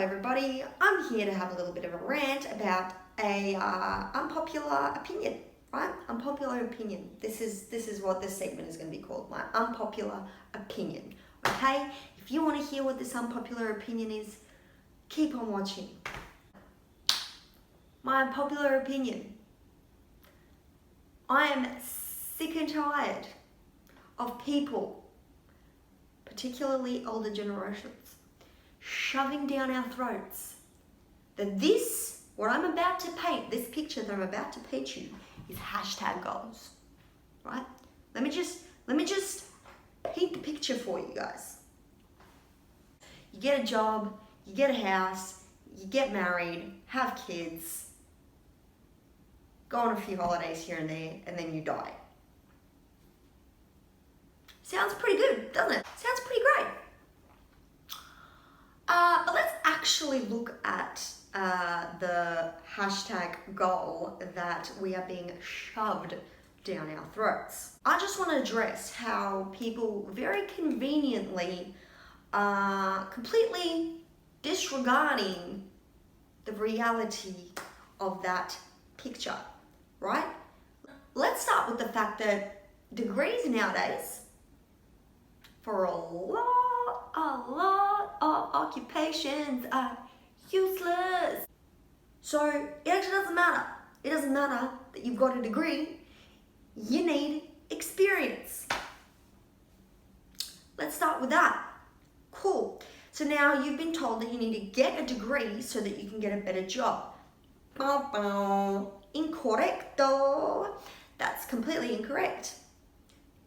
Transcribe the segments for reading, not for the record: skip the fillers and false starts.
everybody, I'm here to have a little bit of a rant about a unpopular opinion, right? Unpopular opinion. This is what this segment is going to be called, my unpopular opinion, okay? If you want to hear what this unpopular opinion is, keep on watching. My unpopular opinion. I am sick and tired of people, particularly older generations, shoving down our throats that this, what I'm about to paint, this picture that I'm about to paint you, is hashtag goals, right? Let me just paint the picture for you guys. You get a job, you get a house, you get married, have kids, go on a few holidays here and there, and then you die. Sounds pretty good, doesn't it? Sounds pretty great. But let's actually look at the hashtag goal that we are being shoved down our throats. I just want to address how people very conveniently are completely disregarding the reality of that picture, right? Let's start with the fact that degrees nowadays, for a lot of occupations, are useless. So it actually doesn't matter. It doesn't matter that you've got a degree. You need experience. Let's start with that. Cool. So now you've been told that you need to get a degree so that you can get a better job. Incorrecto. That's completely incorrect.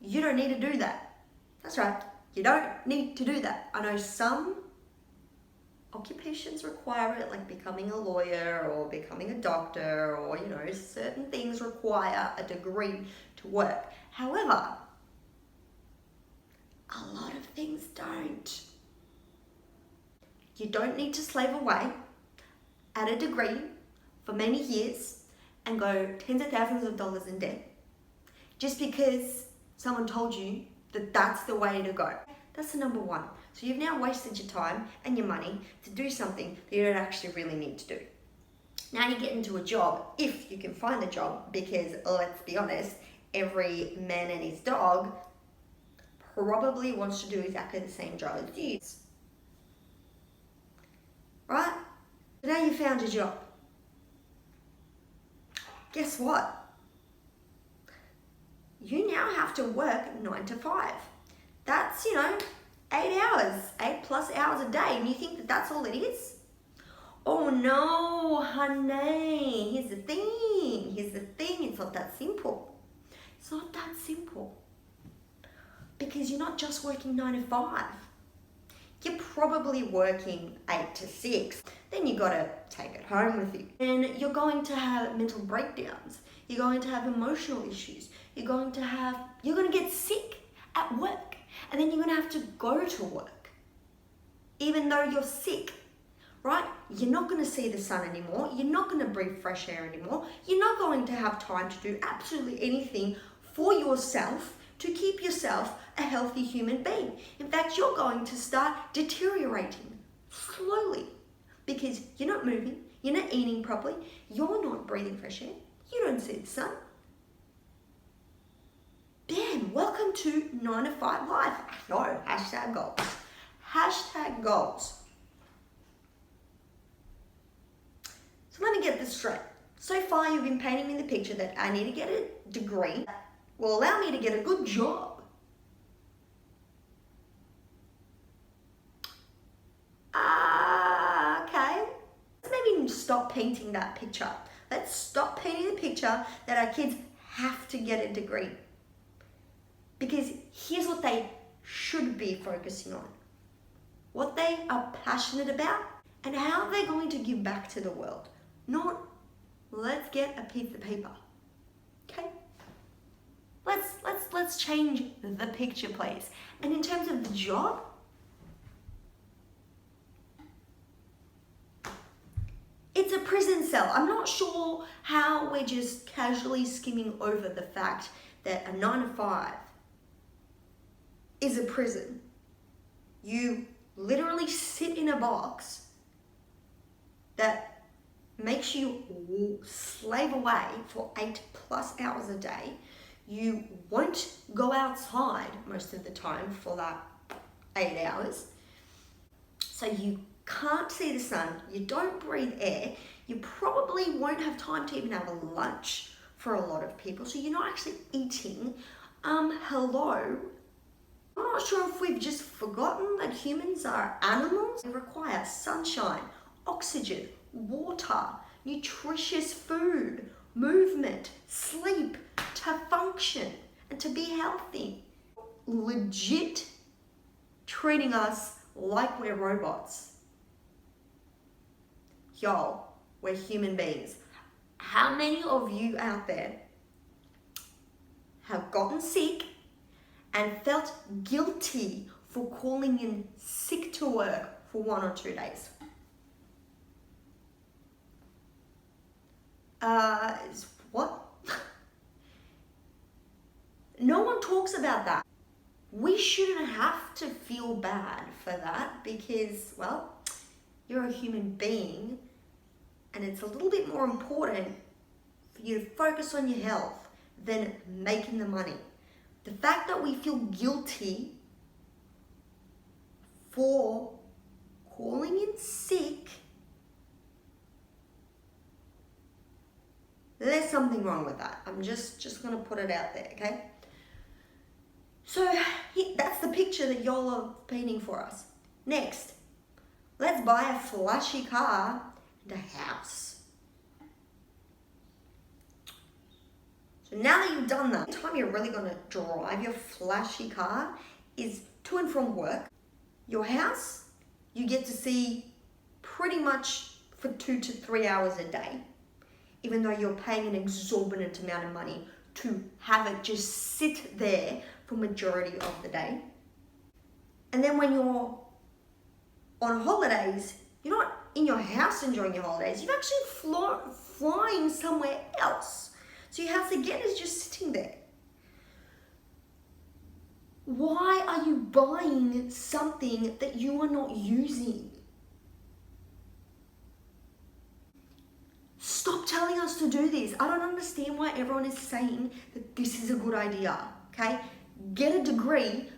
You don't need to do that. That's right. You don't need to do that. I know some occupations require it, like becoming a lawyer or becoming a doctor, or, you know, certain things require a degree to work. However, a lot of things don't. You don't need to slave away at a degree for many years and go tens of thousands of dollars in debt just because someone told you that that's the way to go. That's the number one. So you've now wasted your time and your money to do something that you don't actually really need to do. Now you get into a job, if you can find the job, because let's be honest, every man and his dog probably wants to do exactly the same job as you. Right? So now you found your job. Guess what? You now have to work 9 to 5. That's, 8 hours, 8+ hours a day, and you think that that's all it is? Oh no, honey, here's the thing, it's not that simple. It's not that simple. Because you're not just working 9 to 5. You're probably working 8 to 6. Then you gotta take it home with you. And you're going to have mental breakdowns. You're going to have emotional issues. You're gonna get sick at work. And then you're gonna have to go to work. Even though you're sick, right? You're not gonna see the sun anymore. You're not gonna breathe fresh air anymore. You're not going to have time to do absolutely anything for yourself to keep yourself a healthy human being. In fact, you're going to start deteriorating slowly because you're not moving, you're not eating properly, you're not breathing fresh air, you don't see the sun. Damn, welcome to 9 to 5 life. No, hashtag goals. Hashtag goals. So let me get this straight. So far you've been painting me the picture that I need to get a degree that will allow me to get a good job. Okay. Let's maybe stop painting that picture. Let's stop painting the picture that our kids have to get a degree. Because here's what they should be focusing on. What they are passionate about and how they're going to give back to the world. Not, let's get a piece of paper. Okay? Let's change the picture, please. And in terms of the job, it's a prison cell. I'm not sure how we're just casually skimming over the fact that a 9 to 5 is a prison. You literally sit in a box makes you slave away for 8+ hours a day. You won't go outside most of the time for that 8 hours. So you can't see the sun, you don't breathe air, you probably won't have time to even have a lunch for a lot of people. So you're not actually eating. Hello? I'm not sure if we've just forgotten that humans are animals. They require sunshine, oxygen, water, nutritious food, movement, sleep to function and to be healthy. Legit treating us like we're robots. Y'all, we're human beings. How many of you out there have gotten sick and felt guilty for calling in sick to work for 1 or 2 days? What? No one talks about that. We shouldn't have to feel bad for that because, well, you're a human being and it's a little bit more important for you to focus on your health than making the money. The fact that we feel guilty for calling in sick, there's something wrong with that. I'm just gonna put it out there, okay? So that's the picture that y'all are painting for us. Next, let's buy a flashy car and a house. So now that you've done that, the time you're really gonna drive your flashy car is to and from work. Your house, you get to see pretty much for 2 to 3 hours a day, even though you're paying an exorbitant amount of money to have it just sit there for majority of the day. And then when you're on holidays, you're not in your house enjoying your holidays, you're actually flying somewhere else. So your house again is just sitting there. Why are you buying something that you are not using? Stop telling us to do this. I don't understand why everyone is saying that this is a good idea, okay? Get a degree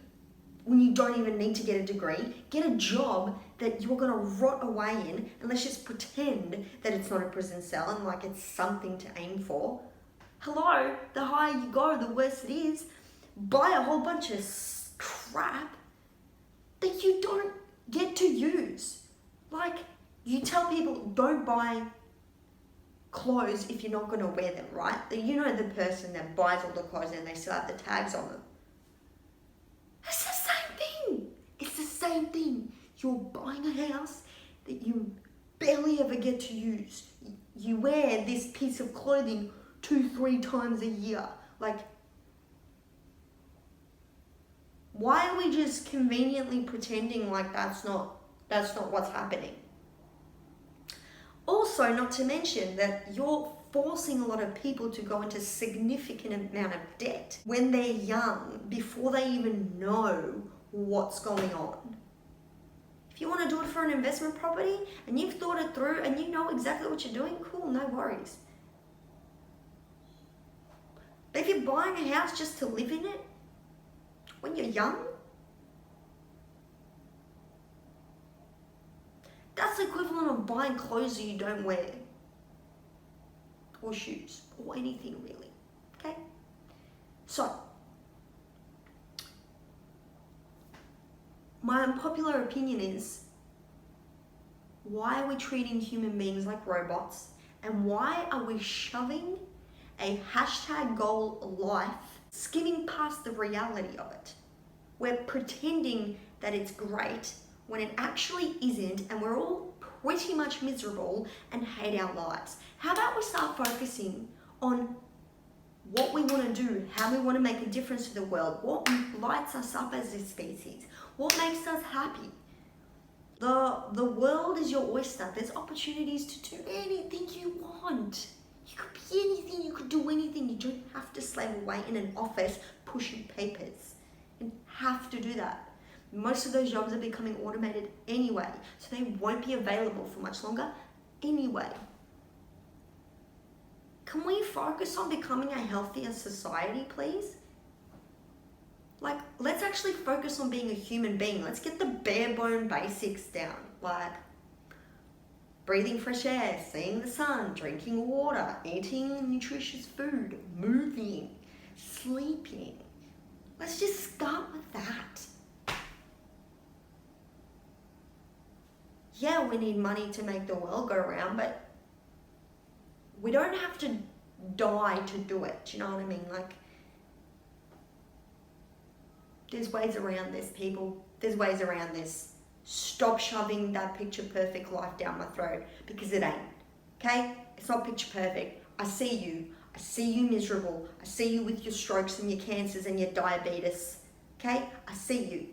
when you don't even need to get a degree. Get a job that you're gonna rot away in, and let's just pretend that it's not a prison cell and like it's something to aim for. Hello, the higher you go, the worse it is. Buy a whole bunch of crap that you don't get to use. Like, you tell people don't buy clothes if you're not going to wear them, right? You know the person that buys all the clothes and they still have the tags on them. It's the same thing. It's the same thing. You're buying a house that you barely ever get to use. You wear this piece of clothing 2-3 times a year. Like, why are we just conveniently pretending like that's not what's happening? Also, not to mention that you're forcing a lot of people to go into significant amount of debt when they're young, before they even know what's going on. If you want to do it for an investment property and you've thought it through and you know exactly what you're doing, cool, no worries. But if you're buying a house just to live in it when you're young, that's the equivalent of buying clothes that you don't wear, or shoes, or anything really, okay? So, my unpopular opinion is, why are we treating human beings like robots? And why are we shoving a hashtag goal life, skimming past the reality of it? We're pretending that it's great when it actually isn't, and we're all pretty much miserable and hate our lives. How about we start focusing on what we want to do, how we want to make a difference to the world, what lights us up as a species, what makes us happy. The world is your oyster. There's opportunities to do anything you want. You could be anything, you could do anything. You don't have to slave away in an office pushing papers. You don't have to do that. Most of those jobs are becoming automated anyway, so they won't be available for much longer anyway. Can we focus on becoming a healthier society, please? Like, let's actually focus on being a human being. Let's get the bare bone basics down. Like, breathing fresh air, seeing the sun, drinking water, eating nutritious food, moving, sleeping. Let's just start with that. Yeah, we need money to make the world go round, but we don't have to die to do it. Do you know what I mean? Like, there's ways around this, people. There's ways around this. Stop shoving that picture perfect life down my throat, because it ain't. Okay? It's not picture perfect. I see you. I see you miserable. I see you with your strokes and your cancers and your diabetes. Okay? I see you.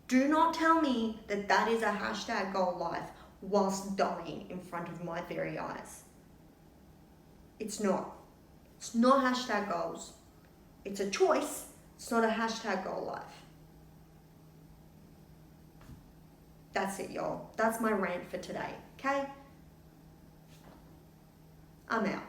Do not tell me that that is a hashtag goal life whilst dying in front of my very eyes. It's not. It's not hashtag goals. It's a choice. It's not a hashtag goal life. That's it, y'all. That's my rant for today, okay? I'm out.